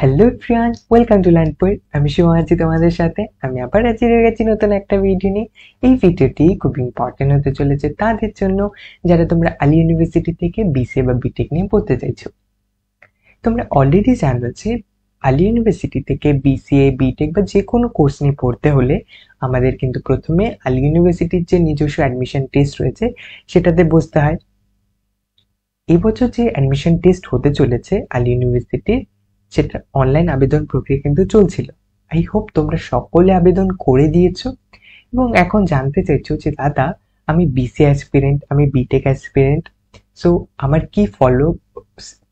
Hello friends, welcome to লার্নপুর। আমি শিব আছি তোমাদের সাথে। আমি আবার হাজির হয়ে গেছি নতুন একটা ভিডিও নিয়ে। এই ভিডিওটি খুব ইম্পর্টেন্ট হতে চলেছে তাদের জন্য যারা তোমরা আলী ইউনিভার্সিটি থেকে বিসিএ বা বিটেক নিয়ে পড়তে চাইছো। তোমরা অলরেডি জানো যে আলী ইউনিভার্সিটি থেকে বিসিএ বিটেক বা যে কোনো কোর্স নিয়ে পড়তে হলে আমাদের কিন্তু প্রথমে আলী ইউনিভার্সিটির যে নিজস্ব অ্যাডমিশন টেস্ট রয়েছে সেটাতে বসতে হয়। এবছর যে অ্যাডমিশন টেস্ট হতে চলেছে আলী ইউনিভার্সিটির, সেটা অনলাইন আবেদন প্রক্রিয়া কিন্তু চলছিল। আই হোপ তোমরা সকলে আবেদন করে দিয়েছো এবং এখন জানতে চাইছো যে দাদা, আমি বিসি অ্যাসপিরেন্ট, আমি বিটেক অ্যাসপিরেন্ট, সো আমার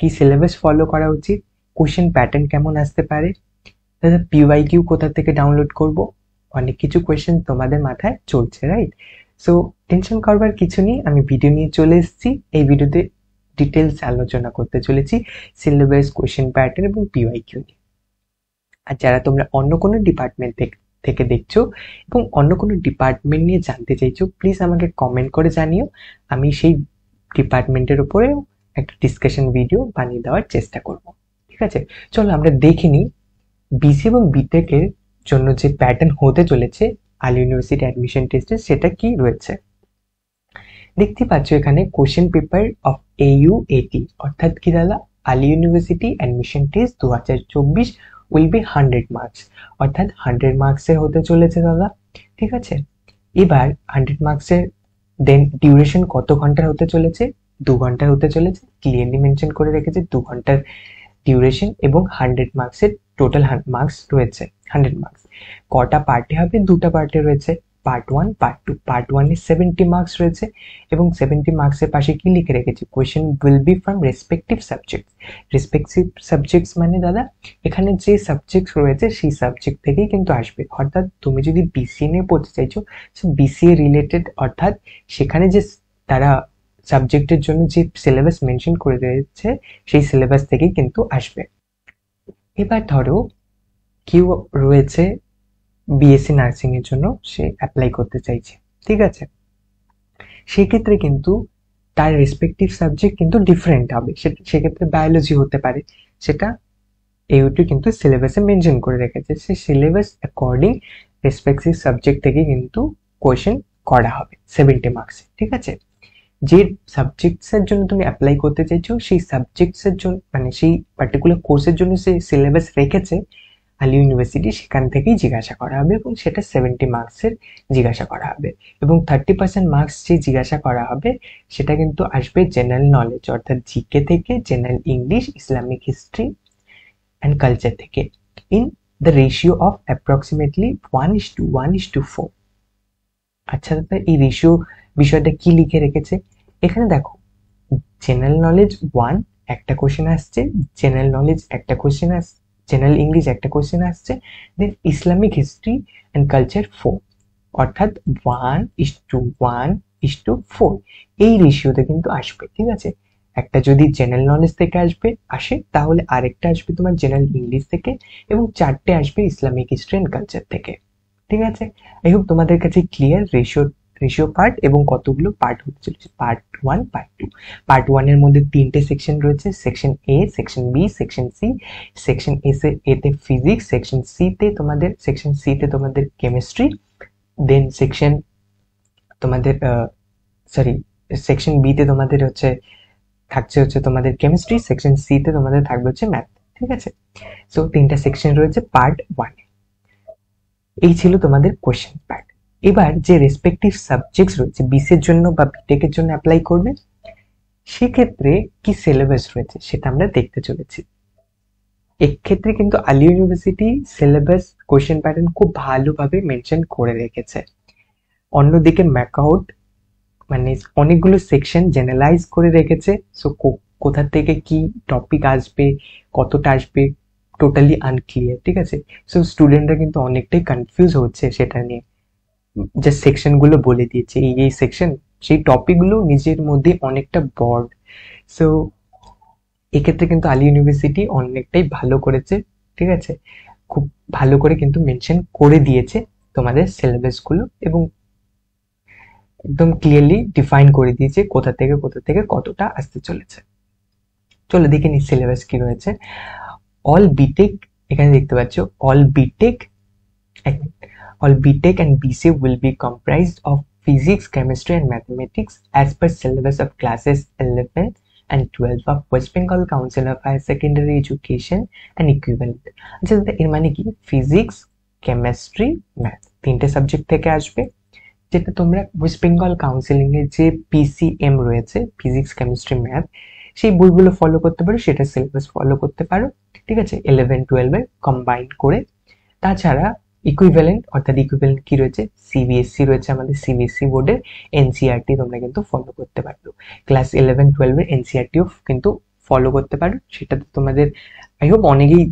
কি সিলেবাস ফলো করা উচিত, কোশ্চেন প্যাটার্ন কেমন আসতে পারে, দাদা পিওয়াইকিউ কোথা থেকে ডাউনলোড করব, অনেক কিছু কোয়েশ্চেন তোমাদের মাথায় চলছে, রাইট? সো টেনশন করবার কিছু নেই, আমি ভিডিও নিয়ে চলে এসেছি। এই ভিডিওতে ডিটেলস আলোচনা করতে চলেছি সিলেবাস, কোয়েশ্চেন প্যাটার্ন এবং পিওয়াইকিউ নিয়ে। আর যারা তোমরা অন্য কোনো ডিপার্টমেন্ট থেকে দেখছো এবং অন্য কোনো ডিপার্টমেন্ট নিয়ে জানতে চাইছো, প্লিজ আমাকে কমেন্ট করে জানিও। আমি সেই ডিপার্টমেন্টের উপরেও একটা ডিসকাশন ভিডিও বানিয়ে দেওয়ার চেষ্টা করব। ঠিক আছে, চলো আমরা দেখে নিই বিসি এবং বিটেক এর জন্য যে প্যাটার্ন হতে চলেছে আলী ইউনিভার্সিটি অ্যাডমিশন টেস্টে, সেটা কি রয়েছে। দেখতে পাচ্ছ এখানে কোশ্চেন পেপার অফ AUAT, অর্থাৎ কি দাদা, Ali university admission test 2024 will be 100 marks, অর্থাৎ 100 মার্কসের হতে চলেছে দাদা। ঠিক আছে, এবার 100 মার্কসের দেন ডিউরেশন কত ঘন্টার হতে চলেছে? 2 ঘন্টার হতে চলেছে। ক্লিয়ারলি মেনশন করে রেখেছে 2 ঘন্টার ডিউরেশন এবং 100 মার্কসের টোটাল মার্কস রয়েছে। 100 মার্কস কটা পার্টে হবে? দুটা পার্টে রয়েছে, পার্ট 1 পার্ট 2। পার্ট 1 এ 70 মার্কস রয়েছে এবং 70 মার্কসের পাশে কি লিখে রেখেছি? Question will be from respective subjects. Respective subjects মানে দাদা, এখানে যে সাবজেক্টস রয়েছে সেই সাবজেক্ট থেকেই কিন্তু আসবে। অর্থাৎ তুমি যদি বিসিএ নিয়ে পড়তে চাইছো, সে বিসিএ রিলেটেড, অর্থাৎ সেখানে যে তারা সাবজেক্টের জন্য যে সিলেবাস মেনশন করে রয়েছে সেই সিলেবাস থেকেই কিন্তু আসবে। এবার ধরো কেউ রয়েছে বিএসসি নার্সিং এর জন্য, সে অ্যাপ্লাই করতে চাইছে, ঠিক আছে, সেক্ষেত্রে কিন্তু তার রেসপেক্টিভ সাবজেক্ট কিন্তু ডিফারেন্ট হবে। সেক্ষেত্রে বায়োলজি হতে পারে, সেটা এইটি কিন্তু সিলেবাসে মেনশন করে রেখেছে। সেই সিলেবাস অ্যাকর্ডিং রেসপেক্টিভ সাবজেক্ট থেকে কিন্তু কোয়েশ্চেন করা হবে 70 মার্কসে। ঠিক আছে, যে সাবজেক্টস এর জন্য তুমি অ্যাপ্লাই করতে চাইছো সেই সাবজেক্টস এর জন্য, মানে সেই পার্টিকুলার কোর্সের জন্য সে সিলেবাস রেখেছে আলী ইউনিভার্সিটি, সেখান থেকেই জিজ্ঞাসা করা হবে এবং সেটা 70 মার্কসের জিজ্ঞাসা করা হবে। এবং 30% মার্কস যে জিজ্ঞাসা করা হবে সেটা কিন্তু আসবে জেনারেল নলেজ, অর্থাৎ জিকে থেকে, general English, Islamic history and culture থেকে, in the ratio of approximately 1:4। আচ্ছা দাদা, এই রেশিও বিষয়টা কি লিখে রেখেছে এখানে দেখো। জেনারেল নলেজ 1 একটা কোশ্চেন আসছে, জেনারেল নলেজ একটা কোশ্চেন আসছে, জেনারেল ইংলিশ একটা কোশ্চেন আসছে, দেন ইসলামিক হিস্ট্রি অ্যান্ড কালচার 4, অর্থাৎ 1:1:4 এই রেশিওতে কিন্তু আসবে। ঠিক আছে, একটা যদি জেনারেল নলেজ থেকে আসে তাহলে আরেকটা আসবে তোমার জেনারেল ইংলিশ থেকে এবং 4টে আসবে ইসলামিক হিস্ট্রি অ্যান্ড কালচার থেকে। ঠিক আছে, আই হোপ তোমাদের কাছে ক্লিয়ার রেশিও পার্ট এবং কতগুলো পার্ট হতে চলেছে। Part 1 part 2। পার্ট 1 এর মধ্যে 3টে সেকশন রয়েছে, section A, section B, section C. Section এতে ফিজিক্স, সেকশন সি তে তোমাদের কেমিস্ট্রি, দেন সেকশন বি তে তোমাদের থাকছে তোমাদের কেমিস্ট্রি, সেকশন সি তে তোমাদের থাকবে হচ্ছে ম্যাথ। ঠিক আছে, সো 3টা সেকশন রয়েছে পার্ট 1। এই ছিল তোমাদের কোশ্চেন প্যাটার্ন। এবার যে রেসপেক্টিভ সাবজেক্টস রয়েছে বিসি এর জন্য বা বিটেক এর জন্য অ্যাপ্লাই করবে, সেক্ষেত্রে কি সিলেবাস রয়েছে সেটা আমরা দেখতে চলেছি। এক্ষেত্রে কিন্তু Ali university syllabus, question pattern খুব ভালোভাবে মেনশন করে রেখেছে। অন্যদিকে ম্যাকআউট মানে অনেকগুলো সেকশন জেনারেলাইজ করে রেখেছে। সো কোথা থেকে কি টপিক আসবে, কতটা আসবে, টোটালি আনক্লিয়ার। ঠিক আছে, সো স্টুডেন্টরা কিন্তু অনেকটাই কনফিউজ হচ্ছে সেটা নিয়ে। যে সেকশন গুলো বলে দিয়েছে এই সেকশন, সেই টপিক গুলো নিজের মধ্যে অনেকটা বড়। সো এক্ষেত্রে কিন্তু আলী ইউনিভার্সিটি অনেকটাই ভালো করেছে। ঠিক আছে, খুব ভালো করে কিন্তু মেনশন করে দিয়েছে তোমাদের সিলেবাস গুলো এবং একদম ক্লিয়ারলি ডিফাইন করে দিয়েছে কোথা থেকে কতটা আসতে চলেছে। চলো দেখে নি সিলেবাস কি রয়েছে। অল বিটেক, এখানে দেখতে পাচ্ছ all BTech, all BTech and BCA will be comprised of physics, chemistry and mathematics as per syllabus of classes 11 and 12 of West Bengal Council of Higher Secondary Education and equivalent. আচ্ছা এর মানে কি, physics, chemistry, math তিনটে subject থেকে আসবে, যেটা তোমরা West Bengal counselling এর যে PCM রয়েছে, ফিজিক্স, কেমিস্ট্রি, ম্যাথ, সেই বইগুলো ফলো করতে পারো, সেটা সিলেবাস ফলো করতে পারো, ঠিক আছে, 11-12 এর কম্বাইন করে। তাছাড়া ইকুইভ্যালেন্ট, অর্থাৎ ইকুইভ্যালেন্ট কি রয়েছে, CBSE রয়েছে আমাদের, CBSE বোর্ডের NCERT তোমরা কিন্তু ফলো করতে পারো, ক্লাস 11-12 এর NCERTও কিন্তু ফলো করতে পারো। সেটা তো তোমাদের আই হোপ অনেকেই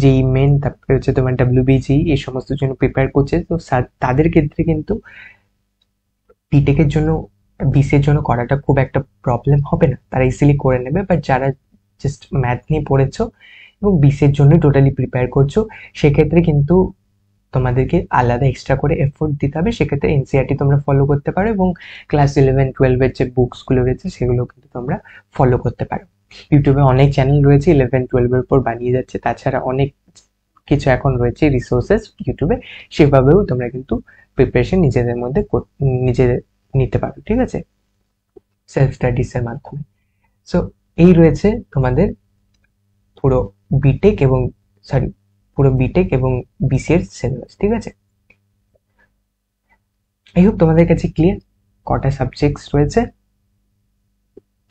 যেই মেন, তারপরে হচ্ছে তোমার WBG এই সমস্ত জন্য প্রিপেয়ার করছে, তো তাদের ক্ষেত্রে কিন্তু বিটেক এর জন্য, BCA এর জন্য করাটা খুব একটা প্রবলেম হবে না, তারা ইজিলি করে নেবে। বাট যারা জাস্ট ম্যাথ নিয়ে পড়েছো এবং BCA এর জন্য টোটালি প্রিপেয়ার করছো, সেক্ষেত্রে কিন্তু তোমাদেরকে আলাদা এক্সট্রা করে এফোর্ট দিতে হবে। সেক্ষেত্রে NCERT তোমরা ফলো করতে পারো এবং ক্লাস 11-12 এর যে বুকস গুলো রয়েছে সেগুলো কিন্তু তোমরা ফলো করতে পারো। ইউটিউবে অনেক চ্যানেল রয়েছে 11-12 এর উপর বানিয়ে যাচ্ছে, তাছাড়া অনেক কিছু এখন রয়েছে রিসোর্সেস ইউটিউবে, সেভাবেও তোমরা কিন্তু প্রিপারেশন নিজেদের মধ্যে নিজেদের নিতে পারো, ঠিক আছে, সেলফ স্টাডিজ এর মাধ্যমে। সো এই রয়েছে তোমাদের পুরো বিটেক এবং BCA এর সিলেবাস, ঠিক আছে। আই হোপ তোমাদের কাছে ক্লিয়ার। কটা সাবজেক্টস রয়েছে,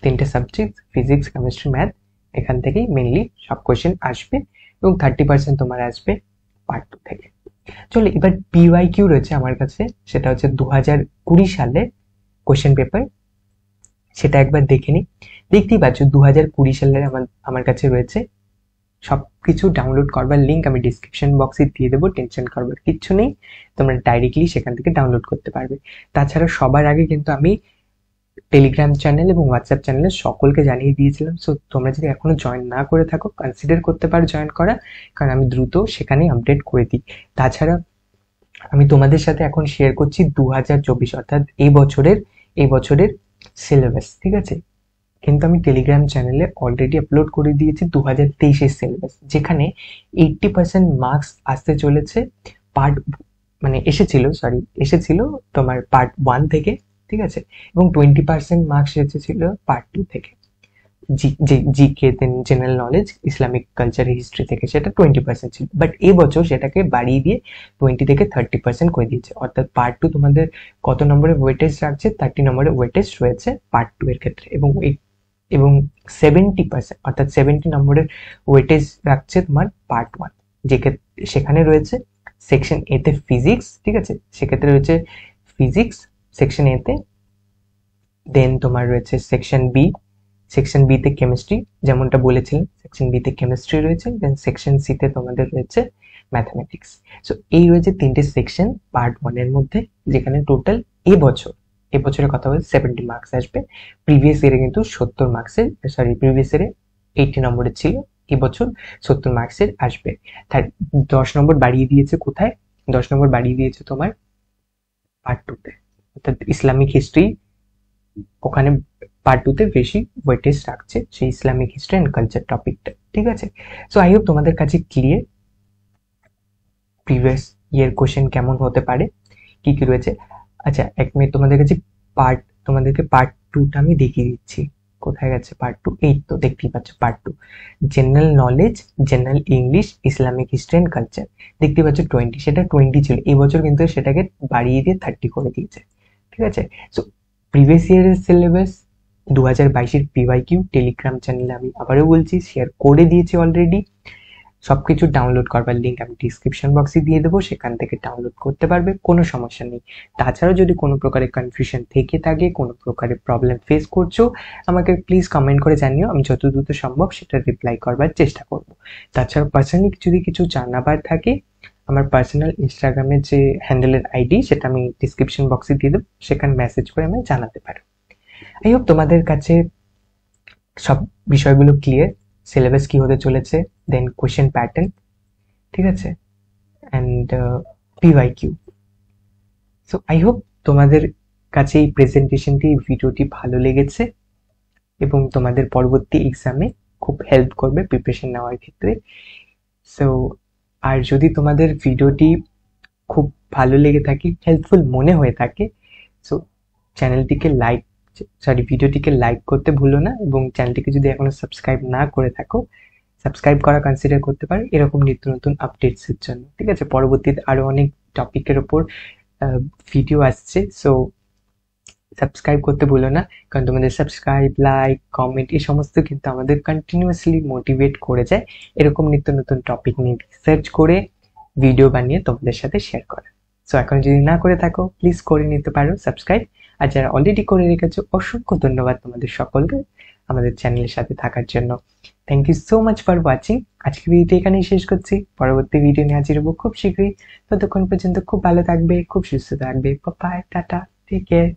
তিনটে সাবজেক্ট, ফিজিক্স, কেমিস্ট্রি, ম্যাথ, এখান থেকেই মেইনলি সব কোয়েশ্চেন আসবে এবং 30% তোমার আসবে পার্ট 2 থেকে। চলো এবার PYQ রয়েছে আমার কাছে, সেটা হচ্ছে 2020 সালে কোয়েশ্চেন পেপার, সেটা একবার দেখে নি। দেখতেই পাচ্ছ 2020 সালের আমার কাছে রয়েছে। সবকিছু ডাউনলোড করবার লিঙ্ক আমি ডিসক্রিপশন বক্সে দিয়ে দেবো, টেনশন করবার কিচ্ছু নেই, তোমরা ডাইরেক্টলি সেখান থেকে ডাউনলোড করতে পারবে। তাছাড়া সবার আগে কিন্তু আমি টেলিগ্রাম চ্যানেল এবং হোয়াটসঅ্যাপ চ্যানেলে সকলকে জানিয়ে দিয়েছিলাম। সো তোমরা যদি এখনো জয়েন না করে থাকো, কনসিডার করতে পারো জয়েন করা, কারণ আমি দ্রুত সেখানেই আপডেট করে দিই। তাছাড়া আমি তোমাদের সাথে এখন শেয়ার করছি 2024 অর্থাৎ এই বছরের সিলেবাস, ঠিক আছে, কিন্তু আমি টেলিগ্রাম চ্যানেলে অলরেডি আপলোড করে দিয়েছি 2023 সিলেবাস, যেখানে 80% মার্কস আসতে চলেছে এসেছিল তোমার পার্ট 1 থেকে, ঠিক আছে, এবং 20% মার্কস এসেছিল পার্ট 2 থেকে, GK, then general knowledge, Islamic culture, history থেকে, সেটা 20% ছিল। বাট এবছর সেটাকে বাড়িয়ে দিয়ে 20 থেকে 30% করে দিয়েছে, অর্থাৎ পার্ট 2 তোমাদের কত নম্বরের ওয়েটেজ রাখছে, 30 নম্বরের ওয়েটেজ রয়েছে পার্ট 2 এর ক্ষেত্রে, এবং 70% অর্থাৎ 70 নম্বরের ওয়েটেজ রাখছে তোমার পার্ট 1, সেখানে রয়েছে সেকশন A তে ফিজিক্স, ঠিক আছে, সেক্ষেত্রে রয়েছে ফিজিক্স সেকশন A তে, দেন তোমার রয়েছে সেকশন B তে কেমিস্ট্রি, যেমনটা বলেছিলাম সেকশন B তে কেমিস্ট্রি রয়েছে, দেন সেকশন C তে তোমাদের রয়েছে ম্যাথমেটিক্স। সো এই রয়েছে তিনটে সেকশন পার্ট 1 এর মধ্যে, যেখানে টোটাল এবছরের কথা বলছি 70 মার্কস আসবে। প্রিভিয়াস ইয়ারে কিন্তু প্রিভিয়াস ইয়ারে 80 নম্বরের ছিল, এবছর 70 মার্কসের আসবে। 10 নম্বর বাড়িয়ে দিয়েছে, কোথায় 10 নম্বর বাড়িয়ে দিয়েছে তোমার পার্ট 2 তে, অর্থাৎ ইসলামিক হিস্ট্রি, ওখানে পার্ট 2 তে বেশি ওয়েটেজ রাখছে সেই ইসলামিক হিস্ট্রি এন্ড কালচার টপিকটা, ঠিক আছে। সো আই হোপ তোমাদের কাছে ক্লিয়ার প্রিভিয়াস ইয়ার কোশ্চেন কেমন হতে পারে, কি কি রয়েছে। আচ্ছা এক মিনিট, তোমাদেরকে পার্ট 2টা আমি দেখিয়ে দিচ্ছি, কোথায় গেছে পার্ট 2, এই তো দেখতেই পাচ্ছ part 2, general knowledge, general English, Islamic history and culture, দেখতে পাচ্ছ 20, সেটা 20 ছিল, এই বছর কিন্তু সেটাকে বাড়িয়ে দিয়ে 30 করে দিয়েছে, ঠিক আছে। সো প্রিভিয়াস ইয়ারের সিলেবাস 2022 এর PYQ টেলিগ্রাম চ্যানেলে আমি আবারও বলছি শেয়ার করে দিয়েছি অলরেডি। সবকিছু ডাউনলোড করবার লিঙ্ক আমি ডিসক্রিপশন বক্সে দিয়ে দেবো, সেখান থেকে ডাউনলোড করতে পারবে, কোনো সমস্যা নেই। তাছাড়াও যদি কোনো প্রকারের কনফিউশন থেকে থাকে, কোনো প্রকারের প্রবলেম ফেস করছো, আমাকে প্লিজ কমেন্ট করে জানিও, আমি যত দ্রুত সম্ভব সেটা রিপ্লাই করবার চেষ্টা করব। তাছাড়া পার্সোনালি যদি কিছু জানাবার থাকে, আমার পার্সোনাল ইনস্টাগ্রামের যে হ্যান্ডেলের ID সেটা আমি ডিসক্রিপশন বক্সে দিয়ে দেবো, সেখানে মেসেজ করে আমি জানাতে পারো। আই হোপ তোমাদের কাছে সব বিষয়গুলো ক্লিয়ার, সিলেবাস কি হতে চলেছে, দেন কোয়েশ্চেন প্যাটার্ন, ঠিক আছে, and PYQ। So I hope তোমাদের কাছে এই প্রেজেন্টেশনটি, ভিডিওটি ভালো লেগেছে এবং তোমাদের পরবর্তী এক্সামে খুব হেল্প করবে প্রিপারেশন নেওয়ার ক্ষেত্রে। সো আর যদি তোমাদের ভিডিওটি খুব ভালো লেগে থাকে, হেল্পফুল মনে হয়ে থাকে, সো ভিডিওটিকে লাইক করতে ভুলো না, এবং চ্যানেলটিকে যদি এখনো সাবস্ক্রাইব না করে থাকো, সাবস্ক্রাইব করা কনসিডার করতে পারো এরকম নিত্য নতুন আপডেটস এর জন্য। ঠিক আছে, পরবর্তীতে আরো অনেক টপিকের উপর ভিডিও আসছে, সো সাবস্ক্রাইব করতে ভুলো না, কারণ তোমাদের সাবস্ক্রাইব, লাইক, কমেন্ট এই সমস্ত কিন্তু আমাদের কন্টিনিউয়াসলি মোটিভেট করে যায় এরকম নিত্য নতুন টপিক নিয়ে রিসার্চ করে ভিডিও বানিয়ে তোমাদের সাথে শেয়ার করা। সো এখন যদি না করে থাকো, প্লিজ করে নিতে পারো সাবস্ক্রাইব। আর যারা অলরেডি করে রেখেছো, অসংখ্য ধন্যবাদ তোমাদের সকলকে আমাদের চ্যানেলের সাথে থাকার জন্য। Thank you so much for watching. আজকে ভিডিওটি এখানেই শেষ করছি, পরবর্তী ভিডিও নিয়ে হাজির হবো খুব শীঘ্রই। ততক্ষণ পর্যন্ত খুব ভালো থাকবে, খুব সুস্থ থাকবে। Bye, tata, take care.